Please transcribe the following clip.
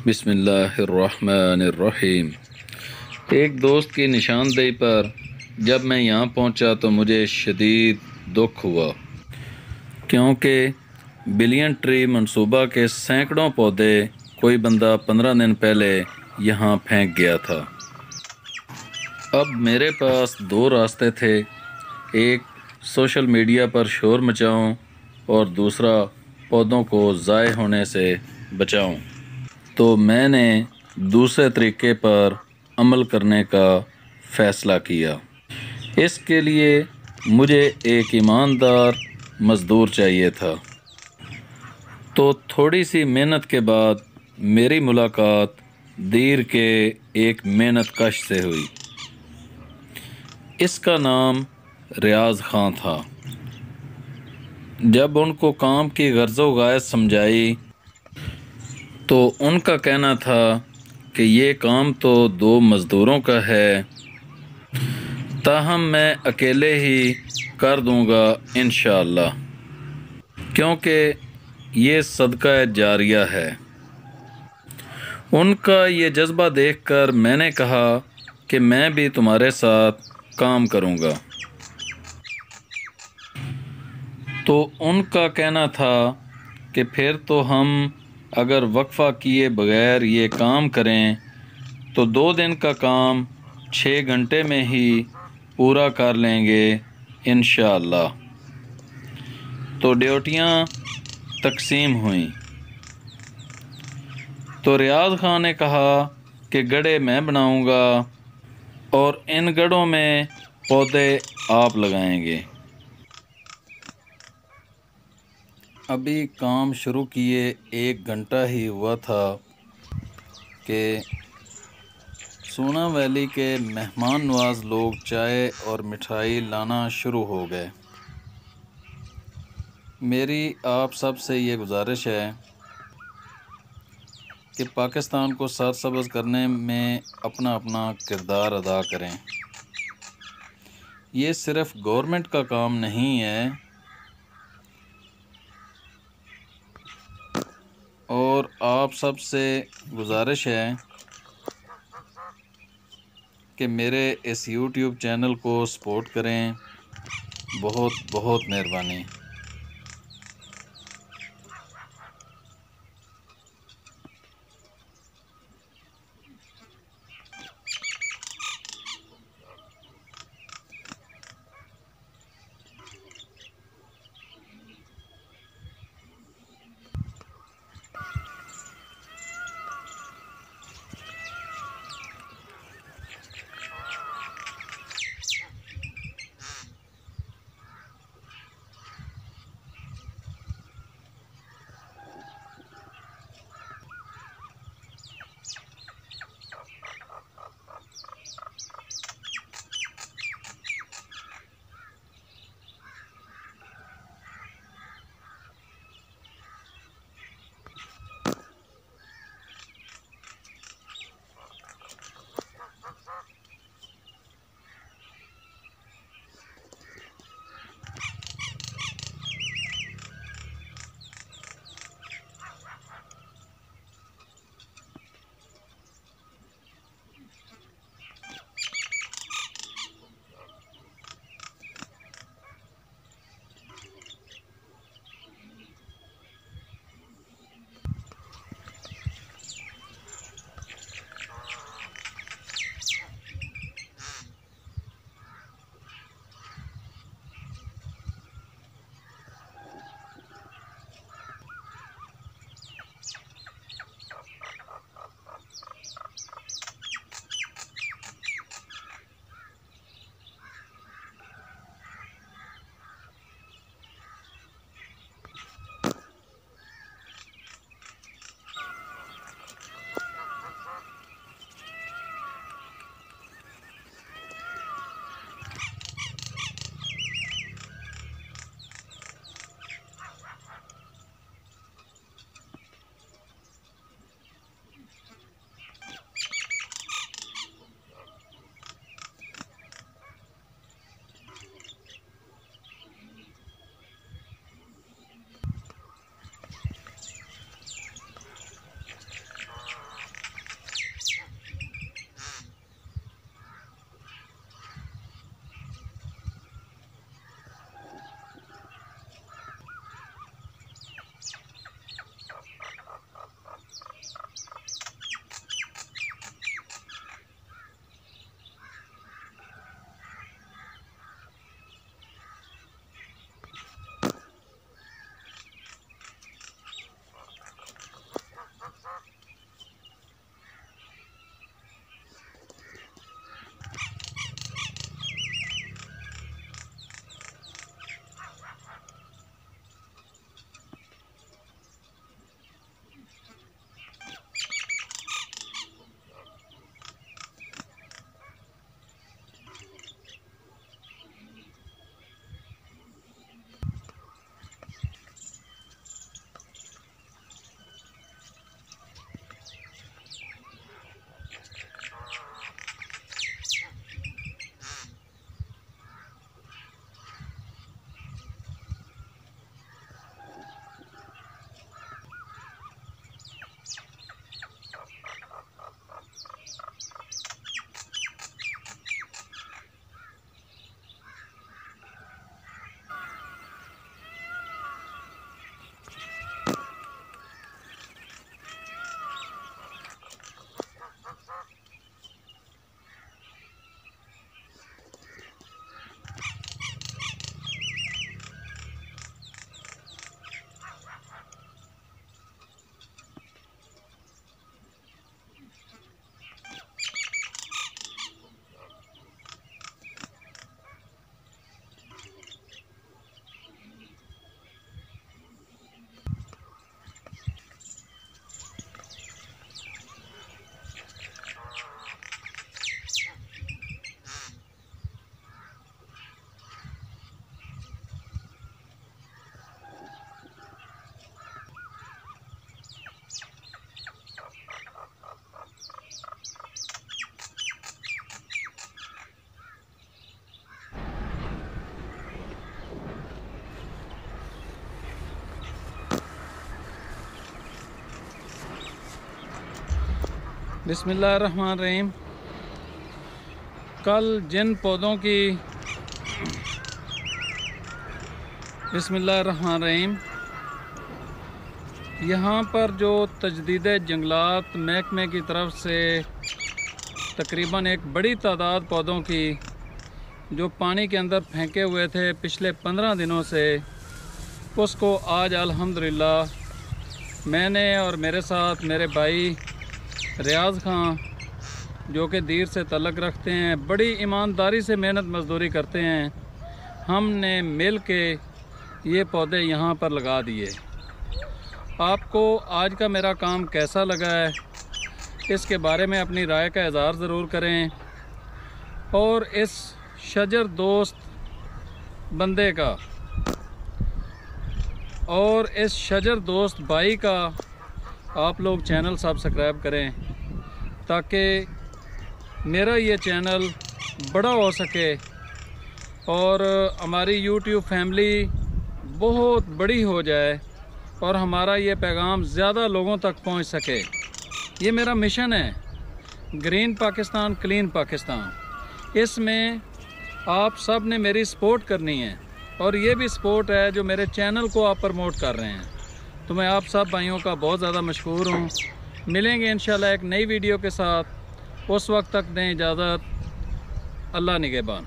बिस्मिल्लाहिर्रहमानिर्रहीम। एक दोस्त की निशानदेही पर जब मैं यहाँ पहुँचा तो मुझे शदीद दुख हुआ, क्योंकि बिलियन ट्री मंसूबा के सैकड़ों पौधे कोई बंदा 15 दिन पहले यहाँ फेंक गया था। अब मेरे पास दो रास्ते थे, एक सोशल मीडिया पर शोर मचाऊं और दूसरा पौधों को ज़ाय होने से बचाऊं। तो मैंने दूसरे तरीके पर अमल करने का फ़ैसला किया। इसके लिए मुझे एक ईमानदार मज़दूर चाहिए था। तो थोड़ी सी मेहनत के बाद मेरी मुलाकात दीर के एक मेहनत कश से हुई। इसका नाम रियाज ख़ान था। जब उनको काम की गर्ज़ो गायत समझाई तो उनका कहना था कि ये काम तो दो मज़दूरों का है, ताहम मैं अकेले ही कर दूंगा इंशाअल्लाह, क्योंकि ये सदका जारिया है। उनका ये जज्बा देखकर मैंने कहा कि मैं भी तुम्हारे साथ काम करूंगा। तो उनका कहना था कि फिर तो हम अगर वक्फ़ा किए बगैर ये काम करें तो 2 दिन का काम 6 घंटे में ही पूरा कर लेंगे इंशाअल्लाह। तो ड्यूटियाँ तकसीम हुई। तो रियाज ख़ान ने कहा कि गड्ढे मैं बनाऊंगा और इन गड्ढों में पौधे आप लगाएंगे। अभी काम शुरू किए 1 घंटा ही हुआ था कि सोना वैली के मेहमान नवाज लोग चाय और मिठाई लाना शुरू हो गए। मेरी आप सब से ये गुजारिश है कि पाकिस्तान को सरसब्ज़ करने में अपना अपना किरदार अदा करें। ये सिर्फ़ गवर्नमेंट का काम नहीं है, और आप सब से गुजारिश है कि मेरे इस YouTube चैनल को सपोर्ट करें। बहुत बहुत मेहरबानी। बिस्मिल्लाहिर्रहमानिर्रहीम। कल जिन पौधों की बिस्मिल्लाहिर्रहमानिर्रहीम यहाँ पर जो तजदीद जंगलात महकमे की तरफ से तकरीबन एक बड़ी तादाद पौधों की जो पानी के अंदर फेंके हुए थे पिछले 15 दिनों से, उसको आज अल्हम्दुलिल्लाह मैंने और मेरे साथ मेरे भाई रियाज खां जो कि दीर से तल्लुक़ रखते हैं, बड़ी ईमानदारी से मेहनत मजदूरी करते हैं, हमने मिल के ये पौधे यहाँ पर लगा दिए। आपको आज का मेरा काम कैसा लगा है इसके बारे में अपनी राय का इज़हार ज़रूर करें और इस शजर दोस्त बंदे का और इस शजर दोस्त भाई का आप लोग चैनल सब्सक्राइब करें ताकि मेरा ये चैनल बड़ा हो सके और हमारी यूट्यूब फैमिली बहुत बड़ी हो जाए और हमारा ये पैगाम ज़्यादा लोगों तक पहुंच सके। ये मेरा मिशन है, ग्रीन पाकिस्तान क्लीन पाकिस्तान। इसमें आप सब ने मेरी सपोर्ट करनी है और ये भी सपोर्ट है जो मेरे चैनल को आप प्रमोट कर रहे हैं। तो मैं आप सब भाइयों का बहुत ज़्यादा मशकूर हूँ। मिलेंगे इंशाल्लाह एक नई वीडियो के साथ, उस वक्त तक दें इजाज़त। अल्लाह निगहबान।